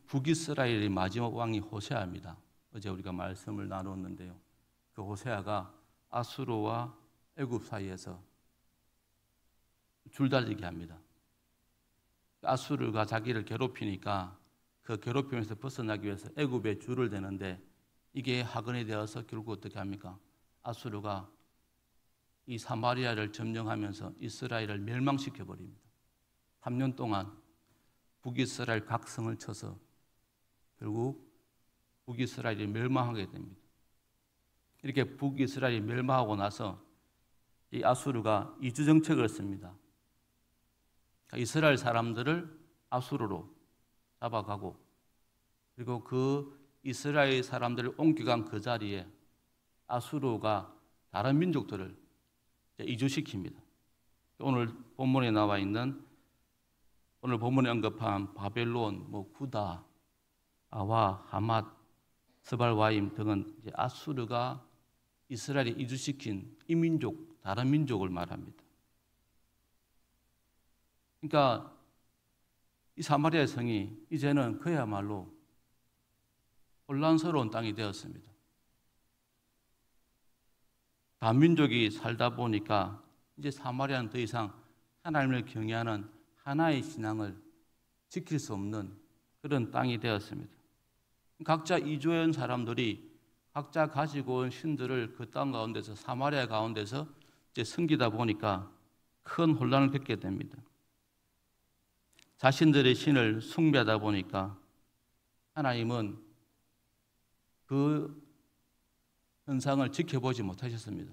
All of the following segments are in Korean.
북이스라엘의 마지막 왕이 호세아입니다. 어제 우리가 말씀을 나눴는데요. 그 호세아가 아수르와 애굽 사이에서 줄다리기 합니다. 아수르가 자기를 괴롭히니까 그 괴롭힘에서 벗어나기 위해서 애굽에 줄을 대는데 이게 하근이 되어서 결국 어떻게 합니까? 아수르가 이 사마리아를 점령하면서 이스라엘을 멸망시켜 버립니다. 3년 동안 북이스라엘 각성을 쳐서 결국 북이스라엘이 멸망하게 됩니다. 이렇게 북이스라엘이 멸망하고 나서 이 아수르가 이주 정책을 씁니다. 이스라엘 사람들을 아수르로 잡아가고 그리고 그 이스라엘 사람들을 옮겨간 그 자리에 아수르가 다른 민족들을 이주시킵니다. 오늘 본문에 나와 있는 오늘 본문에 언급한 바벨론, 구다, 아와, 하맛, 스발와임 등은 이제 아수르가 이스라엘에 이주시킨 이 민족, 다른 민족을 말합니다. 그러니까 이 사마리아 성이 이제는 그야말로 혼란스러운 땅이 되었습니다. 다민족이 살다 보니까 이제 사마리아는 더 이상 하나님을 경외하는 하나의 신앙을 지킬 수 없는 그런 땅이 되었습니다. 각자 이주해온 사람들이 각자 가지고 온 신들을 그 땅 가운데서 사마리아 가운데서 이제 섬기다 보니까 큰 혼란을 겪게 됩니다. 자신들의 신을 숭배하다 보니까 하나님은 그 현상을 지켜보지 못하셨습니다.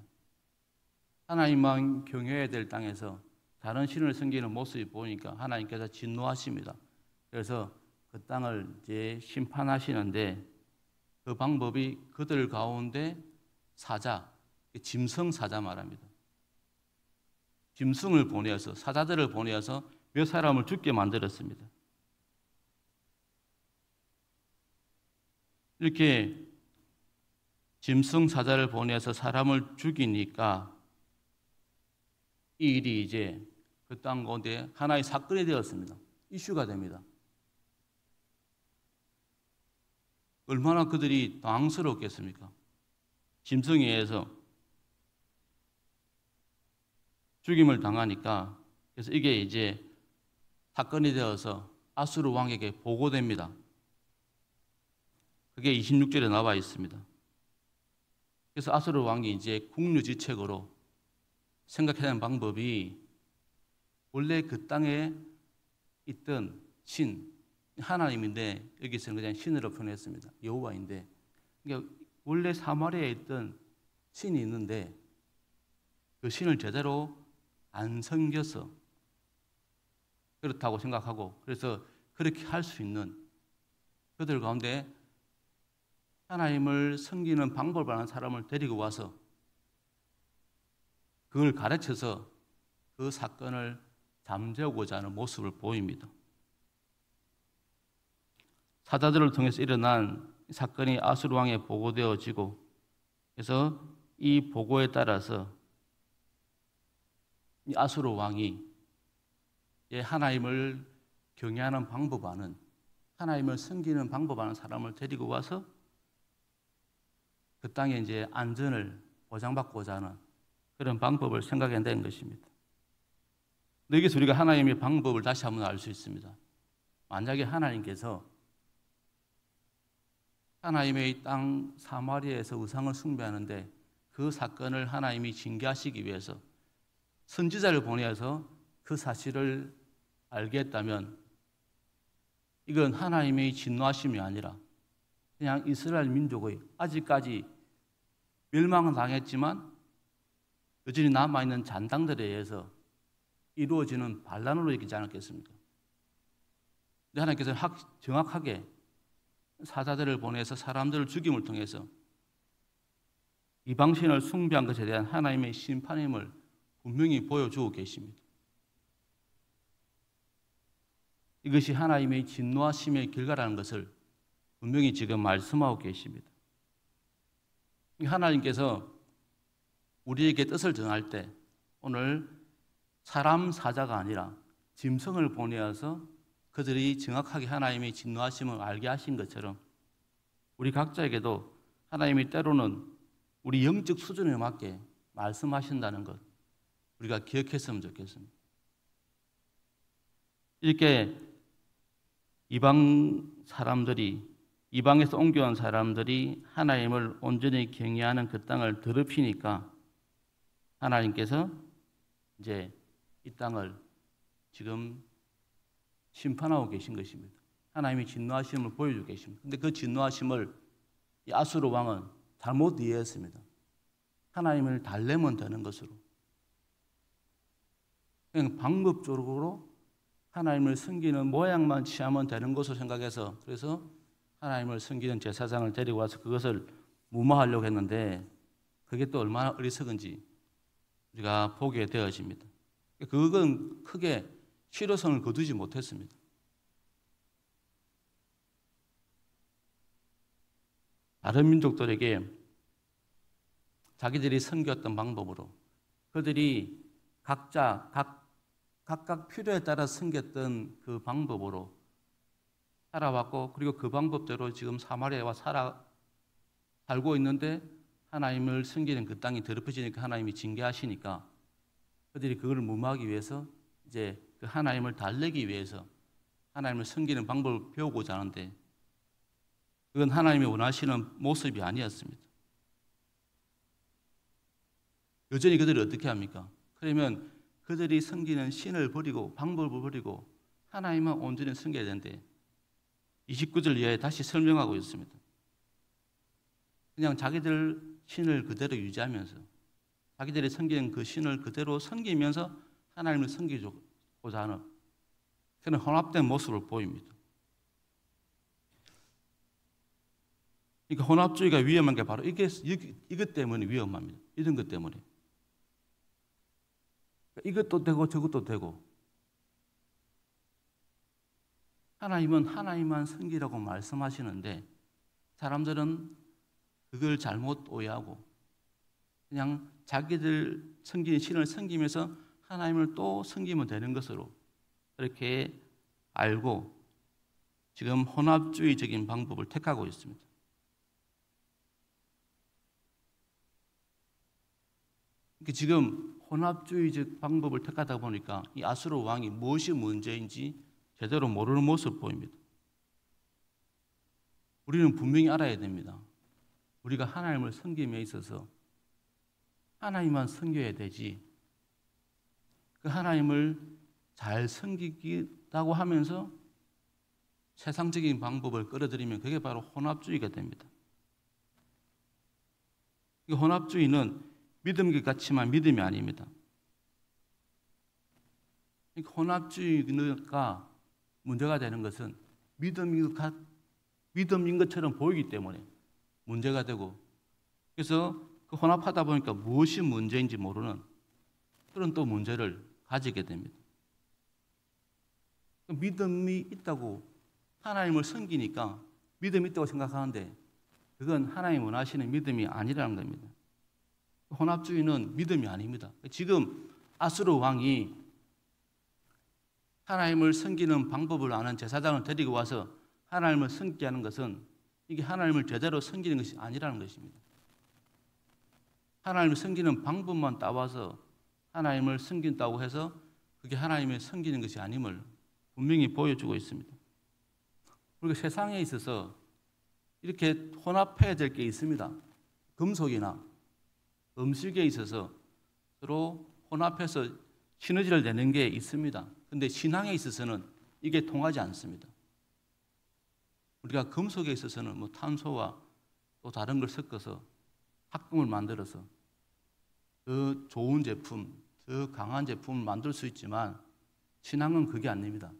하나님만 경외해야 될 땅에서 다른 신을 섬기는 모습이 보니까 하나님께서 진노하십니다. 그래서 그 땅을 이제 심판하시는데 그 방법이 그들 가운데 사자, 짐승 사자 말합니다. 짐승을 보내어서 사자들을 보내어서 몇 사람을 죽게 만들었습니다. 이렇게 짐승 사자를 보내서 사람을 죽이니까 이 일이 이제 그 땅 가운데 하나의 사건이 되었습니다. 이슈가 됩니다. 얼마나 그들이 당황스럽겠습니까? 짐승에 의해서 죽임을 당하니까 그래서 이게 이제 사건이 되어서 아수르 왕에게 보고됩니다. 그게 26절에 나와 있습니다. 그래서 아수르 왕이 이제 국류지책으로 생각해야 하는 방법이 원래 그 땅에 있던 신, 하나님인데 여기서는 그냥 신으로 표현했습니다. 여호와인데 그러니까 원래 사마리아에 있던 신이 있는데 그 신을 제대로 안 섬겨서 그렇다고 생각하고 그래서 그렇게 할 수 있는 그들 가운데 하나님을 섬기는 방법을 아는 사람을 데리고 와서 그걸 가르쳐서 그 사건을 잠재우고자 하는 모습을 보입니다. 사자들을 통해서 일어난 사건이 아수르 왕에 보고되어지고 그래서 이 보고에 따라서 이 아수르 왕이 하나님을 경외하는 방법 아는 하나님을 섬기는 방법 아는 사람을 데리고 와서 그 땅에 이제 안전을 보장받고자 하는 그런 방법을 생각해낸 것입니다. 여기서 우리가 하나님의 방법을 다시 한번 알 수 있습니다. 만약에 하나님께서 하나님의 땅 사마리아에서 우상을 숭배하는데 그 사건을 하나님이 징계하시기 위해서 선지자를 보내서 그 사실을 알게 했다면 이건 하나님의 진노하심이 아니라 그냥 이스라엘 민족의 아직까지 멸망은 당했지만 여전히 남아있는 잔당들에 의해서 이루어지는 반란으로 있지 않았겠습니까? 근데 하나님께서는 정확하게 사자들을 보내서 사람들을 죽임을 통해서 이방신을 숭배한 것에 대한 하나님의 심판임을 분명히 보여주고 계십니다. 이것이 하나님의 진노하심의 결과라는 것을 분명히 지금 말씀하고 계십니다. 하나님께서 우리에게 뜻을 정할 때 오늘 사람 사자가 아니라 짐승을 보내어서 그들이 정확하게 하나님의 진노하심을 알게 하신 것처럼 우리 각자에게도 하나님이 때로는 우리 영적 수준에 맞게 말씀하신다는 것 우리가 기억했으면 좋겠습니다. 이렇게 이방에서 옮겨온 사람들이 하나님을 온전히 경외하는 그 땅을 더럽히니까 하나님께서 이제 이 땅을 지금 심판하고 계신 것입니다. 하나님이 진노하심을 보여주고 계십니다. 그런데 그 진노하심을 이 아수르 왕은 잘못 이해했습니다. 하나님을 달래면 되는 것으로. 그냥 방법적으로 하나님을 섬기는 모양만 취하면 되는 것으로 생각해서 그래서 하나님을 섬기는 제사장을 데리고 와서 그것을 무마하려고 했는데 그게 또 얼마나 어리석은지 우리가 보게 되어집니다. 그건 크게 실효성을 거두지 못했습니다. 다른 민족들에게 자기들이 섬겼던 방법으로 그들이 각각 필요에 따라 섬겼던 그 방법으로 살아왔고 그리고 그 방법대로 지금 사마리아와 살고 있는데 하나님을 섬기는 그 땅이 더럽혀지니까 하나님이 징계하시니까 그들이 그걸 무마하기 위해서 이제 그 하나님을 달래기 위해서 하나님을 섬기는 방법을 배우고자 하는데 그건 하나님이 원하시는 모습이 아니었습니다. 여전히 그들이 어떻게 합니까? 그러면 그들이 섬기는 신을 버리고 방법을 버리고 하나님만 온전히 섬겨야 되는데 29절 이하에 다시 설명하고 있습니다. 그냥 자기들 신을 그대로 유지하면서 자기들이 섬기는 그 신을 그대로 섬기면서 하나님을 섬기고자 하는 그런 혼합된 모습을 보입니다. 그러니까 혼합주의가 위험한 게 바로 이것 때문에 위험합니다. 이런 것 때문에. 이것도 되고 저것도 되고 하나님은 하나님만 섬기라고 말씀하시는데 사람들은 그걸 잘못 오해하고 그냥 자기들 섬기는 신을 섬기면서 하나님을 또 섬기면 되는 것으로 그렇게 알고 지금 혼합주의적인 방법을 택하고 있습니다. 지금 혼합주의적 방법을 택하다 보니까 이 아수르 왕이 무엇이 문제인지 제대로 모르는 모습을 보입니다. 우리는 분명히 알아야 됩니다. 우리가 하나님을 섬김에 있어서 하나님만 섬겨야 되지 그 하나님을 잘 섬기기라고 하면서 세상적인 방법을 끌어들이면 그게 바로 혼합주의가 됩니다. 이 혼합주의는 믿음 것 같지만 믿음이 아닙니다. 혼합주의가 문제가 되는 것은 믿음인 것처럼 보이기 때문에 문제가 되고 그래서 그 혼합하다 보니까 무엇이 문제인지 모르는 그런 또 문제를 가지게 됩니다. 믿음이 있다고 하나님을 섬기니까 믿음이 있다고 생각하는데 그건 하나님 원하시는 믿음이 아니라는 겁니다. 혼합주의는 믿음이 아닙니다. 지금 아수르 왕이 하나님을 섬기는 방법을 아는 제사장을 데리고 와서 하나님을 섬기게 하는 것은 이게 하나님을 제대로 섬기는 것이 아니라는 것입니다. 하나님을 섬기는 방법만 따와서 하나님을 섬긴다고 해서 그게 하나님을 섬기는 것이 아님을 분명히 보여주고 있습니다. 우리가 세상에 있어서 이렇게 혼합해야 될 게 있습니다. 금속이나 음식에 있어서 서로 혼합해서 시너지를 내는 게 있습니다. 그런데 신앙에 있어서는 이게 통하지 않습니다. 우리가 금속에 있어서는 뭐 탄소와 또 다른 걸 섞어서 합금을 만들어서 더 좋은 제품, 더 강한 제품을 만들 수 있지만 신앙은 그게 아닙니다.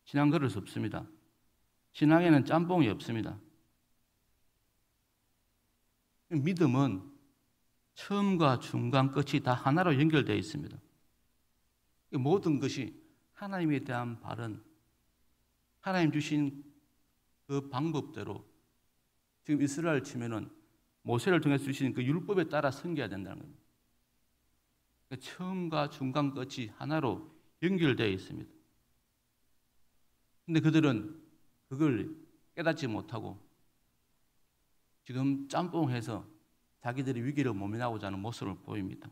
신앙 그럴 수 없습니다. 신앙에는 짬뽕이 없습니다. 믿음은 처음과 중간 끝이 다 하나로 연결되어 있습니다. 모든 것이 하나님에 대한 바른 하나님 주신 그 방법대로 지금 이스라엘 치면은 모세를 통해서 주신 그 율법에 따라 섬겨야 된다는 겁니다. 처음과 중간 끝이 하나로 연결되어 있습니다. 근데 그들은 그걸 깨닫지 못하고 지금 짬뽕해서 자기들의 위기를 모면하고자 하는 모습을 보입니다.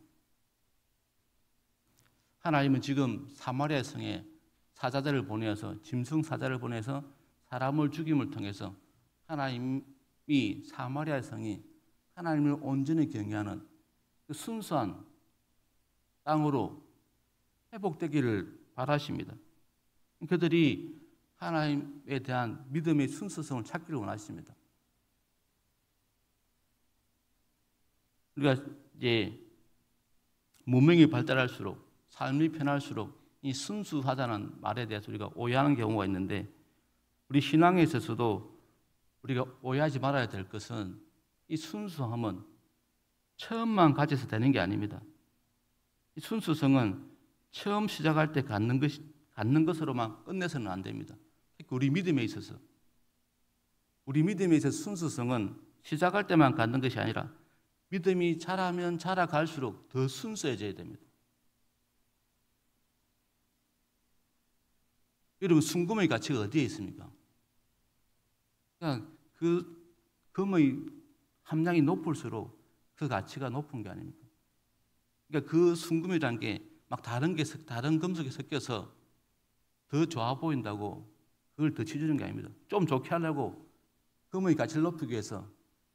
하나님은 지금 사마리아 성에 사자들을 보내서 짐승 사자를 보내서 사람을 죽임을 통해서 하나님이 사마리아 성이 하나님을 온전히 경외하는 그 순수한 땅으로 회복되기를 바라십니다. 그들이 하나님에 대한 믿음의 순수성을 찾기를 원하십니다. 우리가 이제 문명이 발달할수록 삶이 편할수록 이 순수하다는 말에 대해서 우리가 오해하는 경우가 있는데 우리 신앙에 있어서도 우리가 오해하지 말아야 될 것은 이 순수함은 처음만 가져서 되는 게 아닙니다. 이 순수성은 처음 시작할 때 갖는 것으로만 끝내서는 안 됩니다. 특히 우리 믿음에 있어서 순수성은 시작할 때만 갖는 것이 아니라 믿음이 자라면 자라갈수록 더 순수해져야 됩니다. 여러분, 순금의 가치가 어디에 있습니까? 그러니까 그 금의 함량이 높을수록 그 가치가 높은 게 아닙니까? 그러니까 그 순금이라는 게 막 다른 금속이 섞여서 더 좋아 보인다고 그걸 더 치주는 게 아닙니다. 좀 좋게 하려고 금의 가치를 높이기 위해서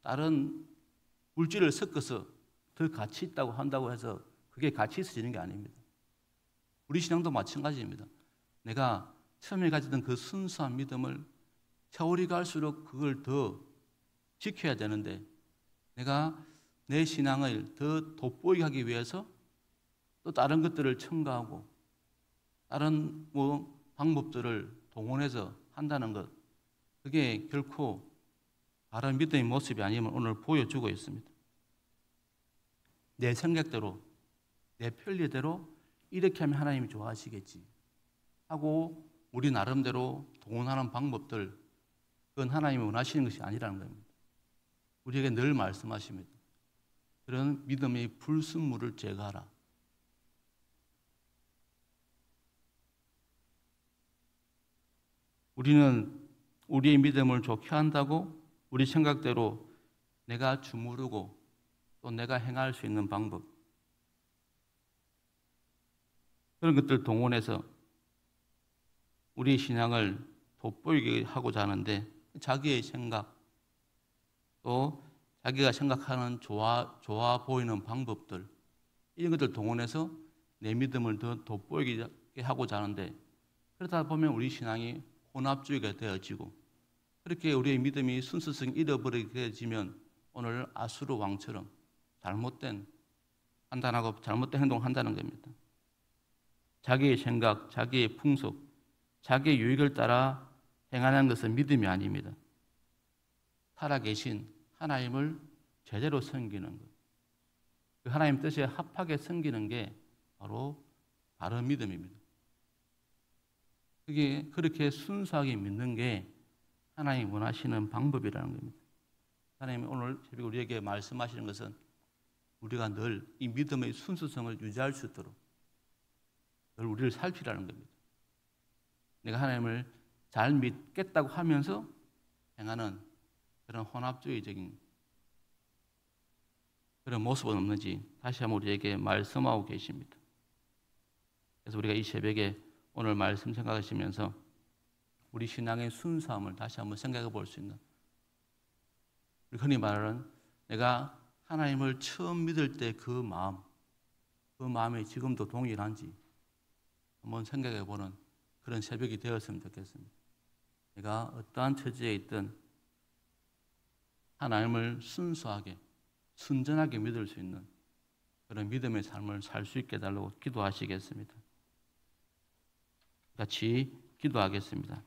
다른 물질을 섞어서 더 가치 있다고 한다고 해서 그게 가치 있어지는 게 아닙니다. 우리 신앙도 마찬가지입니다. 내가 처음에 가지던 그 순수한 믿음을 세월이 갈수록 그걸 더 지켜야 되는데 내가 내 신앙을 더 돋보이게 하기 위해서 또 다른 것들을 첨가하고 다른 방법들을 동원해서 한다는 것, 그게 결코 바른 믿음의 모습이 아님을 오늘 보여주고 있습니다. 내 생각대로, 내 편리대로 이렇게 하면 하나님이 좋아하시겠지 하고 우리 나름대로 동원하는 방법들, 그건 하나님이 원하시는 것이 아니라는 겁니다. 우리에게 늘 말씀하십니다. 그런 믿음의 불순물을 제거하라. 우리는 우리의 믿음을 좋게 한다고 우리 생각대로 내가 주무르고 또 내가 행할 수 있는 방법, 그런 것들 동원해서 우리 신앙을 돋보이게 하고자 하는데 자기의 생각 또 자기가 생각하는 좋아 보이는 방법들, 이런 것들 동원해서 내 믿음을 더 돋보이게 하고자 하는데 그러다 보면 우리 신앙이 혼합주의가 되어지고 그렇게 우리의 믿음이 순수성이 잃어버리게 되어지면 오늘 아수르 왕처럼 잘못된 판단하고 잘못된 행동한다는 겁니다. 자기의 생각, 자기의 풍속, 자기의 유익을 따라 행하는 것은 믿음이 아닙니다. 살아계신 하나님을 제대로 섬기는 것, 그 하나님 뜻에 합하게 섬기는 게 바로 바른 믿음입니다. 그게 그렇게 순수하게 믿는 게 하나님이 원하시는 방법이라는 겁니다. 하나님이 오늘 새벽에 우리에게 말씀하시는 것은 우리가 늘 이 믿음의 순수성을 유지할 수 있도록 늘 우리를 살피라는 겁니다. 내가 하나님을 잘 믿겠다고 하면서 행하는 그런 혼합주의적인 그런 모습은 없는지 다시 한번 우리에게 말씀하고 계십니다. 그래서 우리가 이 새벽에 오늘 말씀 생각하시면서 우리 신앙의 순수함을 다시 한번 생각해 볼 수 있는, 우리 흔히 말하는 내가 하나님을 처음 믿을 때 그 마음이 지금도 동일한지 한번 생각해 보는 그런 새벽이 되었으면 좋겠습니다. 내가 어떠한 처지에 있든 하나님을 순수하게 순전하게 믿을 수 있는 그런 믿음의 삶을 살 수 있게 해달라고 기도하시겠습니다. 같이 기도하겠습니다.